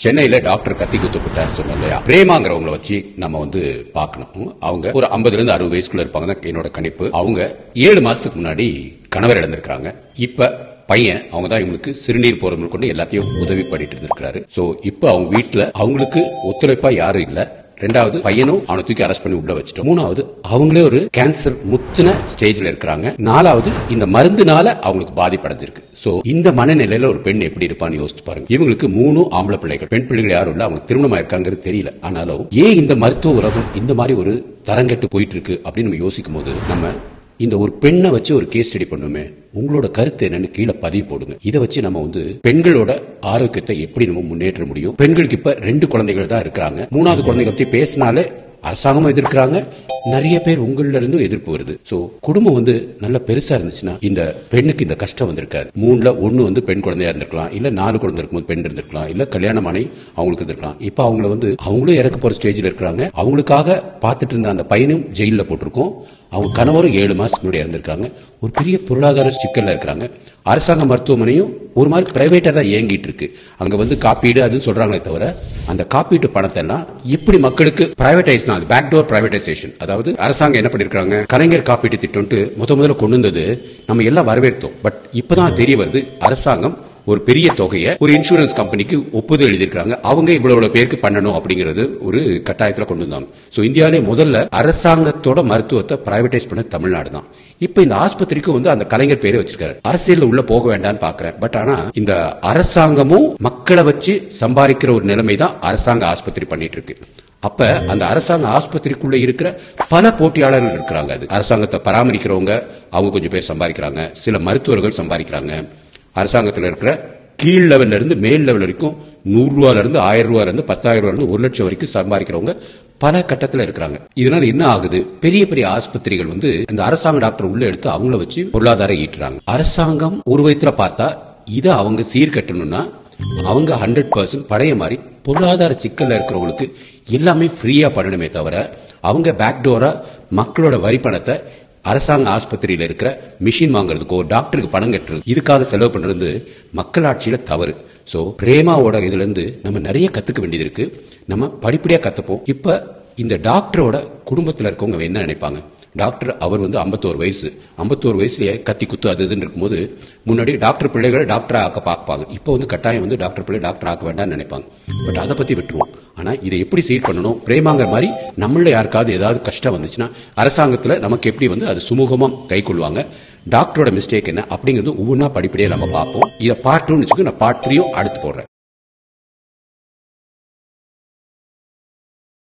சென்னையில டாக்டர் கத்தி குத்துப்பட்டார் சொன்னலையா, பிரேமாங்கிறவங்களை வச்சு நம்ம வந்து பார்க்கணும். அவங்க ஒரு 50 to 60 வயசுக்குள்ள இருப்பாங்க தான் என்னோட கணிப்பு. அவங்க 7 மாசத்துக்கு முன்னாடி கணவர் இழந்திருக்காங்க. இப்ப பையன் அவங்க தான் இவங்களுக்கு சிறுநீர் போறது கொண்டு எல்லாத்தையும் உதவி பண்ணிட்டு இருந்திருக்காரு. சோ இப்ப அவங்க வீட்டுல அவங்களுக்கு ஒத்துழைப்பா யாரும் இல்ல. ரெண்டாவது, பையனும் அவனை தூக்கி அரெஸ்ட் பண்ணி உள்ள வச்சிட்டோம். மூணாவது, அவங்களே ஒரு கேன்சர் முத்தின ஸ்டேஜ்ல இருக்கிறாங்க. நாலாவது, இந்த மருந்துனால அவங்களுக்கு பாதிப்படைஞ்சிருக்கு. சோ இந்த மனநிலையில ஒரு பெண் எப்படி இருப்பான்னு யோசிச்சு பாருங்க. இவங்களுக்கு 3 ஆம்பளை பிள்ளைகள், பெண் பிள்ளைகள் யாரும் இல்ல. அவங்க திருமணமா இருக்காங்கிறது தெரியல. ஆனாலும் ஏன் இந்த மருத்துவ உலகம் இந்த மாதிரி ஒரு தரங்கெட்டு போயிட்டு இருக்கு அப்படின்னு நம்ம யோசிக்கும் போது, நம்ம இந்த ஒரு பெண்ணை வச்சு ஒரு கேஸ் ஸ்டடி பண்ணுமே, உங்களோட கருத்து என்னன்னு கீழே பதிவு போடுங்க. இதை வச்சு நம்ம வந்து பெண்களோட ஆரோக்கியத்தை எப்படி நம்ம முன்னேற்ற முடியும். பெண்களுக்கு இப்ப 2 குழந்தைகள் தான் இருக்கிறாங்க. 3வது குழந்தைகளை பத்தி பேசினாலே அரசாங்கமும் எதிர்க்கிறாங்க, நிறைய பேர் உங்கள இருந்து எதிர்ப்பு வருது. சோ குடும்பம் வந்து நல்ல பெருசா இருந்துச்சுன்னா இந்த பெண்ணுக்கு இந்த கஷ்டம் வந்திருக்காது. 3ல 1 வந்து பெண் குழந்தையா இருந்திருக்கலாம், இல்ல 4 குழந்தை இருக்கும்போது பெண் இருந்திருக்கலாம், இல்ல கல்யாணமானி அவங்களுக்கு இருந்திருக்கலாம். இப்ப அவங்கள வந்து அவங்களும் இறக்க போற ஸ்டேஜ்ல இருக்கிறாங்க. அவங்களுக்காக பார்த்துட்டு இருந்த அந்த பையனும் ஜெயில போட்டிருக்கோம். அவங்க கணவரும் 7 மாசத்துக்கு முன்னாடி இறந்திருக்காங்க. ஒரு பெரிய பொருளாதார சிக்கல்ல இருக்கிறாங்க. அரசாங்க மருத்துவமனையும் ஒரு மாதிரி பிரைவேட்டா தான் இயங்கிட்டு இருக்கு. அங்க வந்து காப்பீடு அதுன்னு சொல்றாங்களே தவிர, அந்த காப்பீட்டு பணத்தை எல்லாம் எப்படி மக்களுக்கு பிரைவேடைஸ், பேக்டோர் பிரைவேடைசேஷன். அதாவது அரசாங்கம் என்ன பண்ணிருக்காங்க, கலைஞர் காப்பீட்டு திட்டம்ட்டு முதல்ல கொண்டு வந்தது நம்ம எல்லாம் வரவேற்றோம். பட் இப்பதான் தெரிய வருது, அரசாங்கம் ஒரு பெரிய தொகையை ஒரு இன்சூரன்ஸ் கம்பெனிக்கு ஒப்புதல் எழுதியிருக்காங்க. அவங்க இவ்வளவு பேருக்கு பண்ணணும் அப்படிங்கிறது ஒரு கட்டாயத்துல கொண்டு வந்தாங்க. சோ இந்தியாவிலே முதல்ல அரசாங்கத்தோட மருத்துவத்தை பிரைவேடைஸ் பண்ண தமிழ்நாடு தான். இப்ப இந்த ஆஸ்பத்திரிக்கு வந்து அந்த கலைஞர் பேரே வச்சிருக்காரு. அரசியல் உள்ள போக வேண்டாம்னு பாக்குறேன். பட் ஆனா இந்த அரசாங்கமும் மக்களை வச்சு சம்பாதிக்கிற ஒரு நிலைமை தான் அரசாங்க ஆஸ்பத்திரி பண்ணிட்டு இருக்கு. அப்ப அந்த அரசாங்க ஆஸ்பத்திரிக்குள்ள இருக்கிற பல போட்டியாளர்கள் இருக்கிறாங்க. அது அரசாங்கத்தை பராமரிக்கிறவங்க அவங்க கொஞ்சம் பேர் சம்பாதிக்கிறாங்க, சில மருத்துவர்கள் சம்பாதிக்கிறாங்க. அரசாங்கத்தில் இருக்கிற கீழ் லெவல்ல இருந்து மேல் லெவல் வரைக்கும் 100 ரூபாயில இருந்து 1000 ரூபாயில இருந்து 10,000 ரூபாயில இருந்து 1 லட்சம் வரைக்கும் சம்பாதிக்கிறவங்க பல கட்டத்தில் இருக்கிறாங்க. இதனால என்ன ஆகுது, பெரிய பெரிய ஆஸ்பத்திரிகள் வந்து இந்த அரசாங்க டாக்டர் உள்ள எடுத்து அவங்கள வச்சு பொருளாதாரம் ஈட்டுறாங்க. அரசாங்கம் ஒரு விதத்துல பார்த்தா இதை அவங்க சீர்கட்டணும்னா அவங்க 100% பழைய மாதிரி பொருளாதார சிக்கல்ல இருக்கிறவங்களுக்கு எல்லாமே ஃப்ரீயா பண்ணணுமே தவிர, அவங்க பேக்டோரா மக்களோட வரி பணத்தை அரசாங்க ஆஸ்பத்திரியில இருக்கிற மிஷின் வாங்குறதுக்கோ டாக்டருக்கு பணம் கட்டுறது இதுக்காக செலவு பண்றது மக்களாட்சியில தவறு. சோ பிரேமாவோட இதுல இருந்து நம்ம நிறைய கத்துக்க வேண்டியது இருக்கு. நம்ம படிப்படியா கத்துப்போம். இப்ப இந்த டாக்டரோட குடும்பத்துல இருக்கவங்க என்ன நினைப்பாங்க, டாக்டர் அவர் வந்து 51 வயசு, 51 வயசுலயே கத்தி குத்து அது இதுன்னு இருக்கும்போது, முன்னாடி டாக்டர் பிள்ளைகளை டாக்டர் ஆக்க பார்ப்பாங்க. இப்போ வந்து கட்டாயம் வந்து டாக்டர் பிள்ளை டாக்டர் ஆக்க வேண்டாம்னு நினைப்பாங்க. பட் அதை பத்தி விட்டுருவோம். ஆனா இதை எப்படி சீர் பண்ணணும், பிரேமாங்கிற மாதிரி நம்மள யாருக்காவது ஏதாவது கஷ்டம் வந்துச்சுன்னா அரசாங்கத்துல நமக்கு எப்படி வந்து அது சுமூகமா கை கொள்வாங்க, டாக்டரோட மிஸ்டேக் என்ன அப்படிங்கிறது ஒவ்வொன்றா படிப்படியா நம்ம பார்ப்போம். இதை பார்ட் 2 நான் பார்ட் 3 அடுத்து போடுறேன்.